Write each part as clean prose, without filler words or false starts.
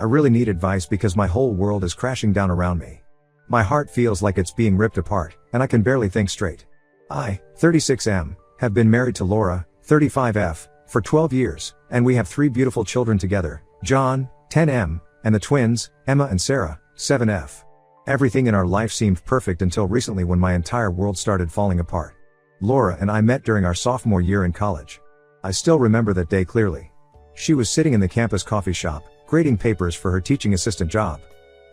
I really need advice because my whole world is crashing down around me. My heart feels like it's being ripped apart, and I can barely think straight. I, 36M, have been married to Laura, 35F, for 12 years, and we have 3 beautiful children together, John, 10M, and the twins, Emma and Sarah, 7F. Everything in our life seemed perfect until recently when my entire world started falling apart. Laura and I met during our sophomore year in college. I still remember that day clearly. She was sitting in the campus coffee shop, grading papers for her teaching assistant job.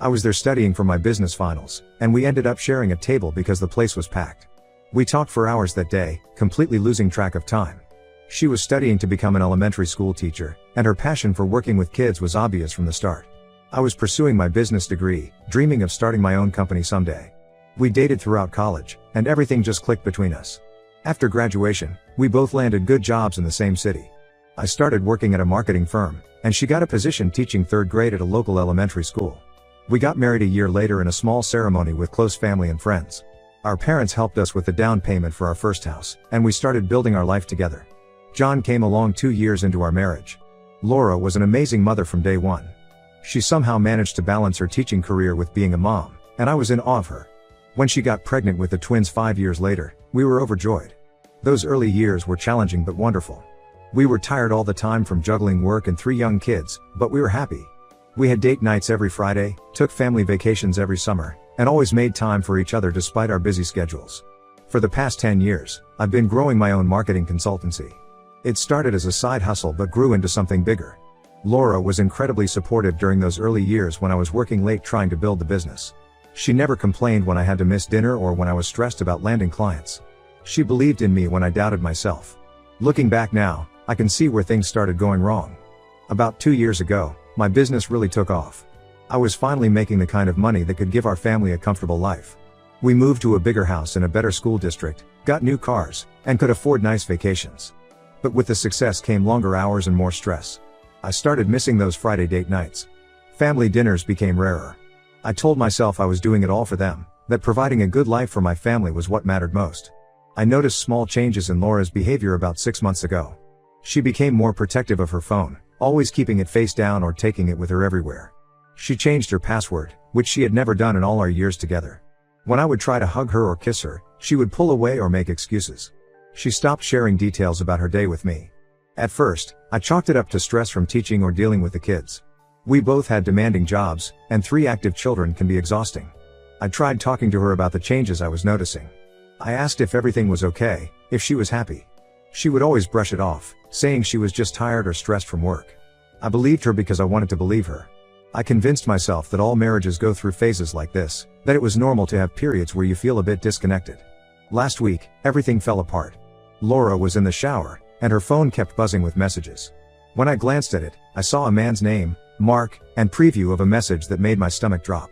I was there studying for my business finals, and we ended up sharing a table because the place was packed. We talked for hours that day, completely losing track of time. She was studying to become an elementary school teacher, and her passion for working with kids was obvious from the start. I was pursuing my business degree, dreaming of starting my own company someday. We dated throughout college, and everything just clicked between us. After graduation, we both landed good jobs in the same city. I started working at a marketing firm, and she got a position teaching 3rd grade at a local elementary school. We got married a year later in a small ceremony with close family and friends. Our parents helped us with the down payment for our first house, and we started building our life together. John came along 2 years into our marriage. Laura was an amazing mother from day one. She somehow managed to balance her teaching career with being a mom, and I was in awe of her. When she got pregnant with the twins 5 years later, we were overjoyed. Those early years were challenging but wonderful. We were tired all the time from juggling work and 3 young kids, but we were happy. We had date nights every Friday, took family vacations every summer, and always made time for each other despite our busy schedules. For the past 10 years, I've been growing my own marketing consultancy. It started as a side hustle but grew into something bigger. Laura was incredibly supportive during those early years when I was working late trying to build the business. She never complained when I had to miss dinner or when I was stressed about landing clients. She believed in me when I doubted myself. Looking back now, I can see where things started going wrong. About 2 years ago, my business really took off. I was finally making the kind of money that could give our family a comfortable life. We moved to a bigger house in a better school district, got new cars, and could afford nice vacations. But with the success came longer hours and more stress. I started missing those Friday date nights. Family dinners became rarer. I told myself I was doing it all for them, that providing a good life for my family was what mattered most. I noticed small changes in Laura's behavior about 6 months ago. She became more protective of her phone, always keeping it face down or taking it with her everywhere. She changed her password, which she had never done in all our years together. When I would try to hug her or kiss her, she would pull away or make excuses. She stopped sharing details about her day with me. At first, I chalked it up to stress from teaching or dealing with the kids. We both had demanding jobs, and 3 active children can be exhausting. I tried talking to her about the changes I was noticing. I asked if everything was okay, if she was happy. She would always brush it off, saying she was just tired or stressed from work. I believed her because I wanted to believe her. I convinced myself that all marriages go through phases like this, that it was normal to have periods where you feel a bit disconnected. Last week, everything fell apart. Laura was in the shower, and her phone kept buzzing with messages. When I glanced at it, I saw a man's name, Mark, and preview of a message that made my stomach drop.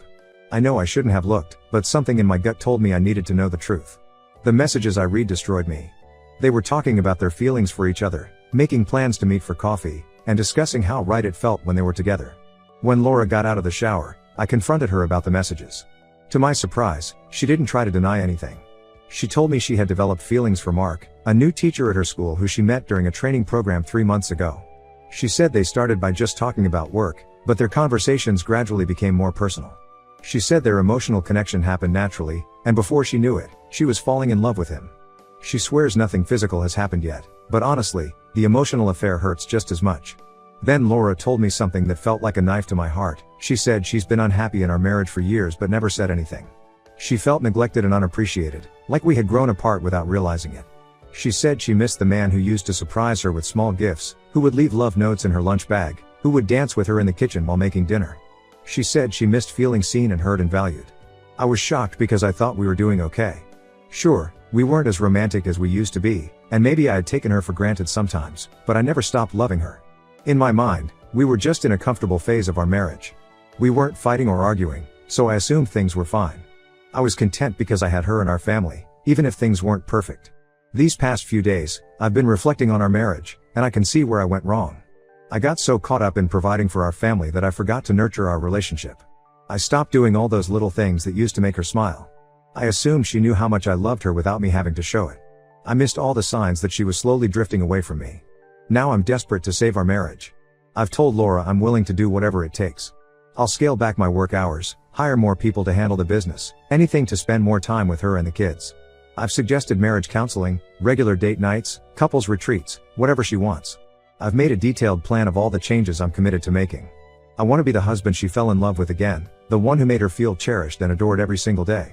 I know I shouldn't have looked, but something in my gut told me I needed to know the truth. The messages I read destroyed me. They were talking about their feelings for each other, making plans to meet for coffee, and discussing how right it felt when they were together. When Laura got out of the shower, I confronted her about the messages. To my surprise, she didn't try to deny anything. She told me she had developed feelings for Mark, a new teacher at her school who she met during a training program 3 months ago. She said they started by just talking about work, but their conversations gradually became more personal. She said their emotional connection happened naturally, and before she knew it, she was falling in love with him. She swears nothing physical has happened yet, but honestly, the emotional affair hurts just as much. Then Laura told me something that felt like a knife to my heart. She said she's been unhappy in our marriage for years but never said anything. She felt neglected and unappreciated, like we had grown apart without realizing it. She said she missed the man who used to surprise her with small gifts, who would leave love notes in her lunch bag, who would dance with her in the kitchen while making dinner. She said she missed feeling seen and heard and valued. I was shocked because I thought we were doing okay. Sure, we weren't as romantic as we used to be, and maybe I had taken her for granted sometimes, but I never stopped loving her. In my mind, we were just in a comfortable phase of our marriage. We weren't fighting or arguing, so I assumed things were fine. I was content because I had her in our family, even if things weren't perfect. These past few days, I've been reflecting on our marriage, and I can see where I went wrong. I got so caught up in providing for our family that I forgot to nurture our relationship. I stopped doing all those little things that used to make her smile. I assumed she knew how much I loved her without me having to show it. I missed all the signs that she was slowly drifting away from me. Now I'm desperate to save our marriage. I've told Laura I'm willing to do whatever it takes. I'll scale back my work hours, hire more people to handle the business, anything to spend more time with her and the kids. I've suggested marriage counseling, regular date nights, couples retreats, whatever she wants. I've made a detailed plan of all the changes I'm committed to making. I want to be the husband she fell in love with again, the one who made her feel cherished and adored every single day.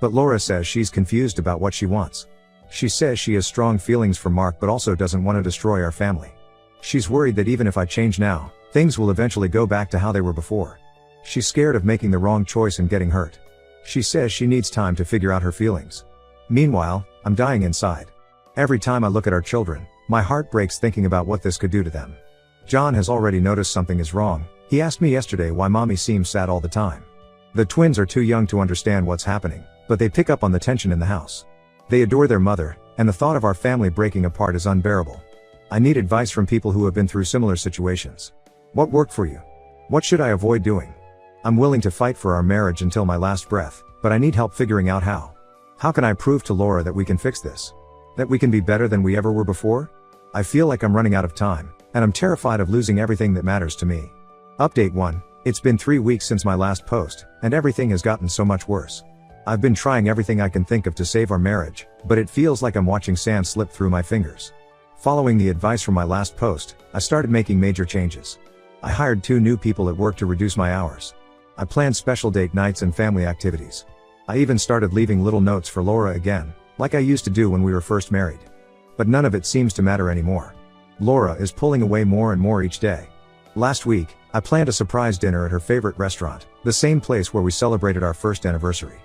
But Laura says she's confused about what she wants. She says she has strong feelings for Mark but also doesn't want to destroy our family. She's worried that even if I change now, things will eventually go back to how they were before. She's scared of making the wrong choice and getting hurt. She says she needs time to figure out her feelings. Meanwhile, I'm dying inside. Every time I look at our children, my heart breaks thinking about what this could do to them. John has already noticed something is wrong. He asked me yesterday why mommy seems sad all the time. The twins are too young to understand what's happening, but they pick up on the tension in the house. They adore their mother, and the thought of our family breaking apart is unbearable. I need advice from people who have been through similar situations. What worked for you? What should I avoid doing? I'm willing to fight for our marriage until my last breath, but I need help figuring out how. How can I prove to Laura that we can fix this? That we can be better than we ever were before? I feel like I'm running out of time, and I'm terrified of losing everything that matters to me. Update 1. It's been 3 weeks since my last post, and everything has gotten so much worse. I've been trying everything I can think of to save our marriage, but it feels like I'm watching sand slip through my fingers. Following the advice from my last post, I started making major changes. I hired 2 new people at work to reduce my hours. I planned special date nights and family activities. I even started leaving little notes for Laura again, like I used to do when we were first married. But none of it seems to matter anymore. Laura is pulling away more and more each day. Last week, I planned a surprise dinner at her favorite restaurant, the same place where we celebrated our first anniversary.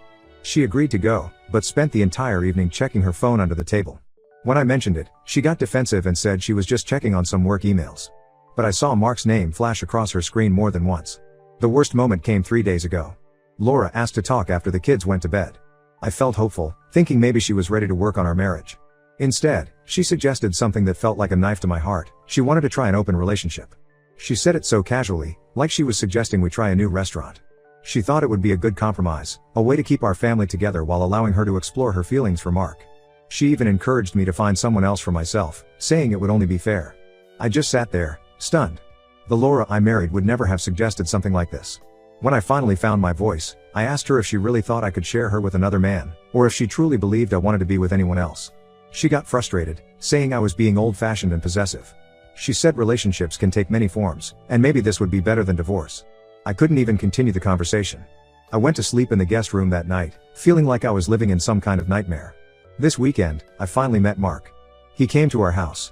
She agreed to go, but spent the entire evening checking her phone under the table. When I mentioned it, she got defensive and said she was just checking on some work emails. But I saw Mark's name flash across her screen more than once. The worst moment came 3 days ago. Laura asked to talk after the kids went to bed. I felt hopeful, thinking maybe she was ready to work on our marriage. Instead, she suggested something that felt like a knife to my heart. She wanted to try an open relationship. She said it so casually, like she was suggesting we try a new restaurant. She thought it would be a good compromise, a way to keep our family together while allowing her to explore her feelings for Mark. She even encouraged me to find someone else for myself, saying it would only be fair. I just sat there, stunned. The Laura I married would never have suggested something like this. When I finally found my voice, I asked her if she really thought I could share her with another man, or if she truly believed I wanted to be with anyone else. She got frustrated, saying I was being old-fashioned and possessive. She said relationships can take many forms, and maybe this would be better than divorce. I couldn't even continue the conversation. I went to sleep in the guest room that night, feeling like I was living in some kind of nightmare. This weekend, I finally met Mark. He came to our house,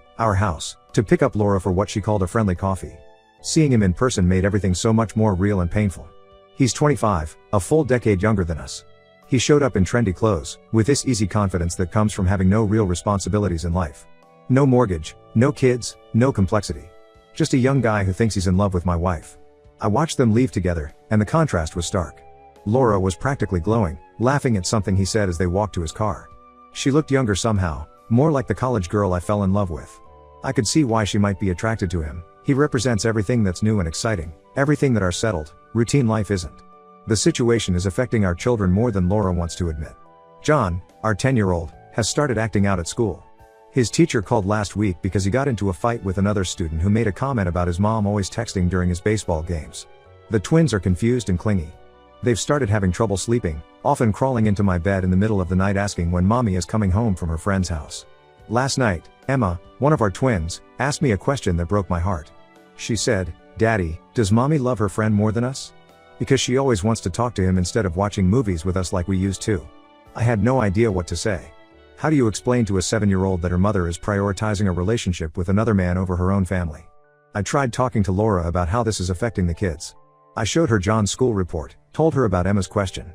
to pick up Laura for what she called a friendly coffee. Seeing him in person made everything so much more real and painful. He's 25, a full decade younger than us. He showed up in trendy clothes, with this easy confidence that comes from having no real responsibilities in life. No mortgage, no kids, no complexity. Just a young guy who thinks he's in love with my wife. I watched them leave together, and the contrast was stark. Laura was practically glowing, laughing at something he said as they walked to his car. She looked younger somehow, more like the college girl I fell in love with. I could see why she might be attracted to him. He represents everything that's new and exciting, everything that our settled, routine life isn't. The situation is affecting our children more than Laura wants to admit. John, our 10-year-old, has started acting out at school. His teacher called last week because he got into a fight with another student who made a comment about his mom always texting during his baseball games. The twins are confused and clingy. They've started having trouble sleeping, often crawling into my bed in the middle of the night asking when mommy is coming home from her friend's house. Last night, Emma, one of our twins, asked me a question that broke my heart. She said, "Daddy, does mommy love her friend more than us? Because she always wants to talk to him instead of watching movies with us like we used to." I had no idea what to say. How do you explain to a 7-year-old that her mother is prioritizing a relationship with another man over her own family? I tried talking to Laura about how this is affecting the kids. I showed her John's school report, told her about Emma's question.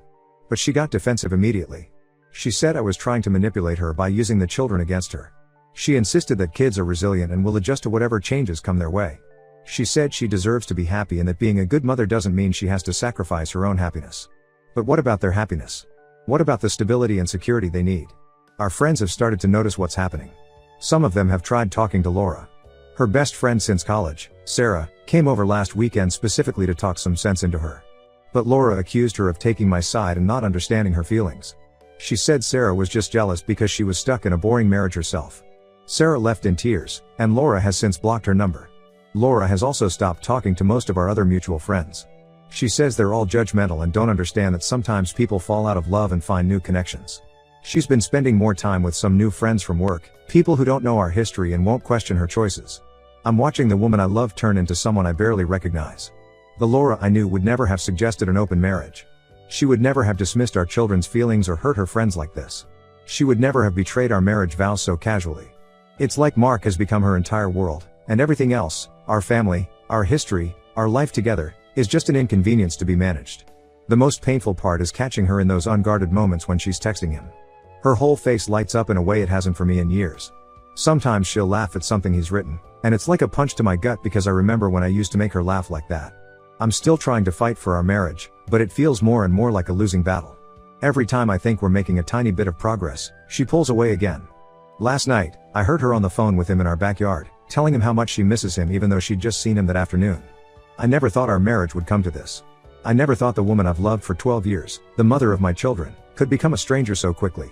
But she got defensive immediately. She said I was trying to manipulate her by using the children against her. She insisted that kids are resilient and will adjust to whatever changes come their way. She said she deserves to be happy and that being a good mother doesn't mean she has to sacrifice her own happiness. But what about their happiness? What about the stability and security they need? Our friends have started to notice what's happening. Some of them have tried talking to Laura. Her best friend since college, Sarah, came over last weekend specifically to talk some sense into her. But Laura accused her of taking my side and not understanding her feelings. She said Sarah was just jealous because she was stuck in a boring marriage herself. Sarah left in tears, and Laura has since blocked her number. Laura has also stopped talking to most of our other mutual friends. She says they're all judgmental and don't understand that sometimes people fall out of love and find new connections. She's been spending more time with some new friends from work, people who don't know our history and won't question her choices. I'm watching the woman I love turn into someone I barely recognize. The Laura I knew would never have suggested an open marriage. She would never have dismissed our children's feelings or hurt her friends like this. She would never have betrayed our marriage vows so casually. It's like Mark has become her entire world, and everything else, our family, our history, our life together, is just an inconvenience to be managed. The most painful part is catching her in those unguarded moments when she's texting him. Her whole face lights up in a way it hasn't for me in years. Sometimes she'll laugh at something he's written, and it's like a punch to my gut because I remember when I used to make her laugh like that. I'm still trying to fight for our marriage, but it feels more and more like a losing battle. Every time I think we're making a tiny bit of progress, she pulls away again. Last night, I heard her on the phone with him in our backyard, telling him how much she misses him even though she'd just seen him that afternoon. I never thought our marriage would come to this. I never thought the woman I've loved for 12 years, the mother of my children, could become a stranger so quickly.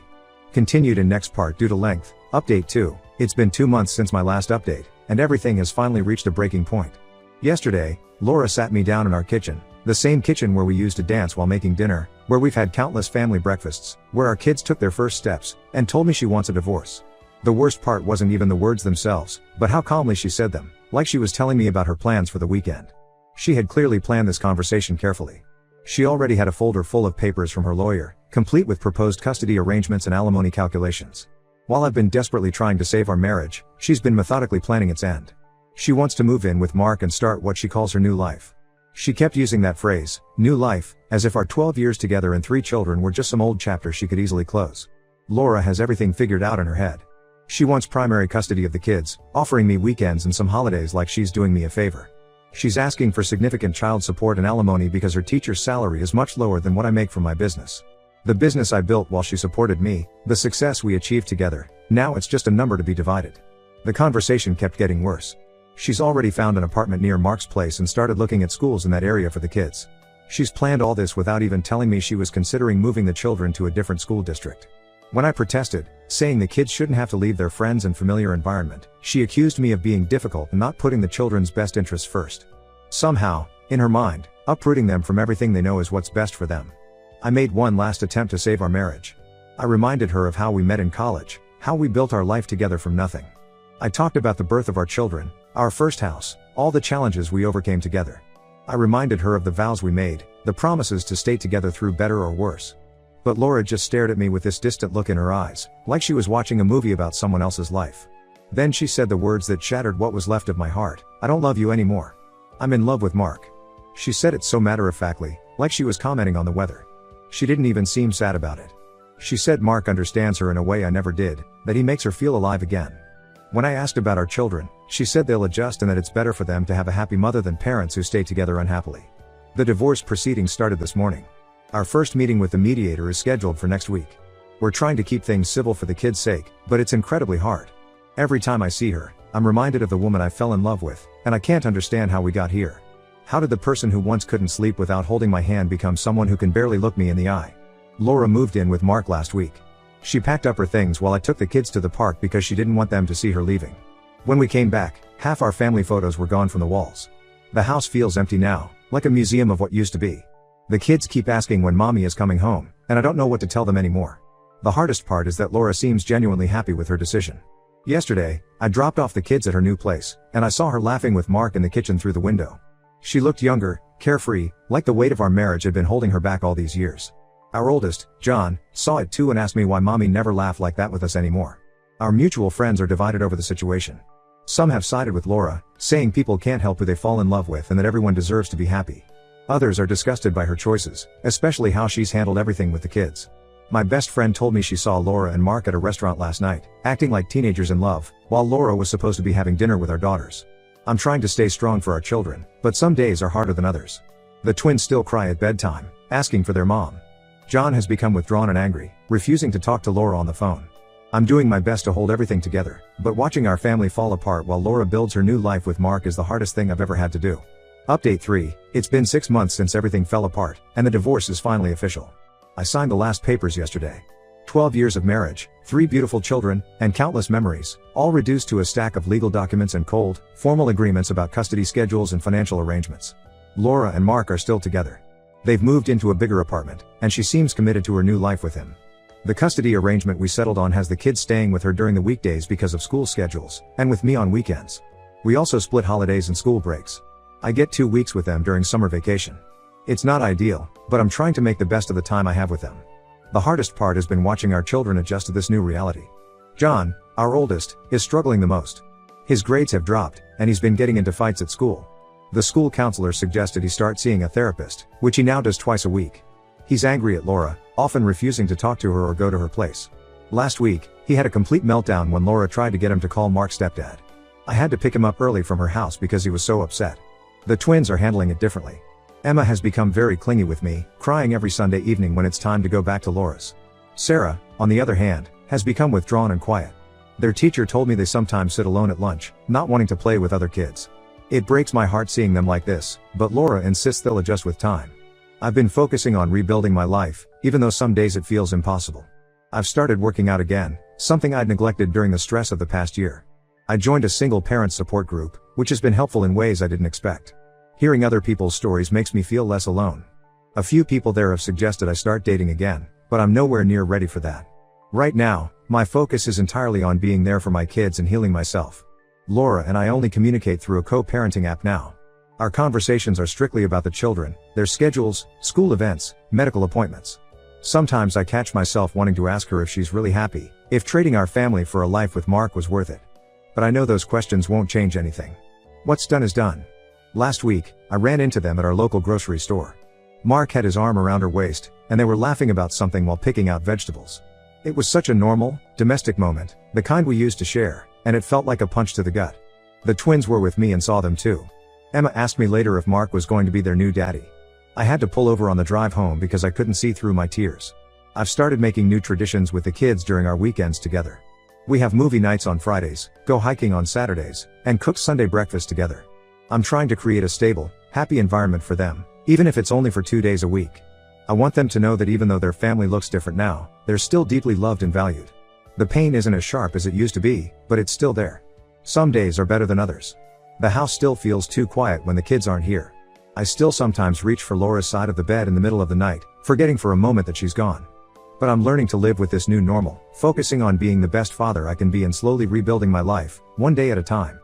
Continued in next part due to length. Update 2. It's been 2 months since my last update, and everything has finally reached a breaking point. Yesterday, Laura sat me down in our kitchen, the same kitchen where we used to dance while making dinner, where we've had countless family breakfasts, where our kids took their first steps, and told me she wants a divorce. The worst part wasn't even the words themselves, but how calmly she said them, like she was telling me about her plans for the weekend. She had clearly planned this conversation carefully. She already had a folder full of papers from her lawyer, complete with proposed custody arrangements and alimony calculations. While I've been desperately trying to save our marriage, she's been methodically planning its end. She wants to move in with Mark and start what she calls her new life. She kept using that phrase, new life, as if our 12 years together and 3 children were just some old chapter she could easily close. Laura has everything figured out in her head. She wants primary custody of the kids, offering me weekends and some holidays like she's doing me a favor. She's asking for significant child support and alimony because her teacher's salary is much lower than what I make from my business. The business I built while she supported me, the success we achieved together, now it's just a number to be divided. The conversation kept getting worse. She's already found an apartment near Mark's place and started looking at schools in that area for the kids. She's planned all this without even telling me she was considering moving the children to a different school district. When I protested, saying the kids shouldn't have to leave their friends and familiar environment, she accused me of being difficult and not putting the children's best interests first. Somehow, in her mind, uprooting them from everything they know is what's best for them. I made one last attempt to save our marriage. I reminded her of how we met in college, how we built our life together from nothing. I talked about the birth of our children, our first house, all the challenges we overcame together. I reminded her of the vows we made, the promises to stay together through better or worse. But Laura just stared at me with this distant look in her eyes, like she was watching a movie about someone else's life. Then she said the words that shattered what was left of my heart, I don't love you anymore. I'm in love with Mark. She said it so matter-of-factly, like she was commenting on the weather. She didn't even seem sad about it. She said Mark understands her in a way I never did, that he makes her feel alive again. When I asked about our children, she said they'll adjust and that it's better for them to have a happy mother than parents who stay together unhappily. The divorce proceedings started this morning. Our first meeting with the mediator is scheduled for next week. We're trying to keep things civil for the kids' sake, but it's incredibly hard. Every time I see her, I'm reminded of the woman I fell in love with, and I can't understand how we got here. How did the person who once couldn't sleep without holding my hand become someone who can barely look me in the eye? Laura moved in with Mark last week. She packed up her things while I took the kids to the park because she didn't want them to see her leaving. When we came back, half our family photos were gone from the walls. The house feels empty now, like a museum of what used to be. The kids keep asking when mommy is coming home, and I don't know what to tell them anymore. The hardest part is that Laura seems genuinely happy with her decision. Yesterday, I dropped off the kids at her new place, and I saw her laughing with Mark in the kitchen through the window. She looked younger, carefree, like the weight of our marriage had been holding her back all these years. Our oldest, John, saw it too and asked me why mommy never laughed like that with us anymore. Our mutual friends are divided over the situation. Some have sided with Laura, saying people can't help who they fall in love with and that everyone deserves to be happy. Others are disgusted by her choices, especially how she's handled everything with the kids. My best friend told me she saw Laura and Mark at a restaurant last night, acting like teenagers in love, while Laura was supposed to be having dinner with our daughters. I'm trying to stay strong for our children, but some days are harder than others. The twins still cry at bedtime, asking for their mom. John has become withdrawn and angry, refusing to talk to Laura on the phone. I'm doing my best to hold everything together, but watching our family fall apart while Laura builds her new life with Mark is the hardest thing I've ever had to do. Update 3, it's been 6 months since everything fell apart, and the divorce is finally official. I signed the last papers yesterday. 12 years of marriage, 3 beautiful children, and countless memories, all reduced to a stack of legal documents and cold, formal agreements about custody schedules and financial arrangements. Laura and Mark are still together. They've moved into a bigger apartment, and she seems committed to her new life with him. The custody arrangement we settled on has the kids staying with her during the weekdays because of school schedules, and with me on weekends. We also split holidays and school breaks. I get 2 weeks with them during summer vacation. It's not ideal, but I'm trying to make the best of the time I have with them. The hardest part has been watching our children adjust to this new reality. John, our oldest, is struggling the most. His grades have dropped, and he's been getting into fights at school. The school counselor suggested he start seeing a therapist, which he now does twice a week. He's angry at Laura, often refusing to talk to her or go to her place. Last week, he had a complete meltdown when Laura tried to get him to call Mark's stepdad. I had to pick him up early from her house because he was so upset. The twins are handling it differently. Emma has become very clingy with me, crying every Sunday evening when it's time to go back to Laura's. Sarah, on the other hand, has become withdrawn and quiet. Their teacher told me they sometimes sit alone at lunch, not wanting to play with other kids. It breaks my heart seeing them like this, but Laura insists they'll adjust with time. I've been focusing on rebuilding my life, even though some days it feels impossible. I've started working out again, something I'd neglected during the stress of the past year. I joined a single parent support group, which has been helpful in ways I didn't expect. Hearing other people's stories makes me feel less alone. A few people there have suggested I start dating again, but I'm nowhere near ready for that. Right now, my focus is entirely on being there for my kids and healing myself. Laura and I only communicate through a co-parenting app now. Our conversations are strictly about the children, their schedules, school events, medical appointments. Sometimes I catch myself wanting to ask her if she's really happy, if trading our family for a life with Mark was worth it. But I know those questions won't change anything. What's done is done. Last week, I ran into them at our local grocery store. Mark had his arm around her waist, and they were laughing about something while picking out vegetables. It was such a normal, domestic moment, the kind we used to share, and it felt like a punch to the gut. The twins were with me and saw them too. Emma asked me later if Mark was going to be their new daddy. I had to pull over on the drive home because I couldn't see through my tears. I've started making new traditions with the kids during our weekends together. We have movie nights on Fridays, go hiking on Saturdays, and cook Sunday breakfast together. I'm trying to create a stable, happy environment for them, even if it's only for 2 days a week. I want them to know that even though their family looks different now, they're still deeply loved and valued. The pain isn't as sharp as it used to be, but it's still there. Some days are better than others. The house still feels too quiet when the kids aren't here. I still sometimes reach for Laura's side of the bed in the middle of the night, forgetting for a moment that she's gone. But I'm learning to live with this new normal, focusing on being the best father I can be and slowly rebuilding my life, one day at a time.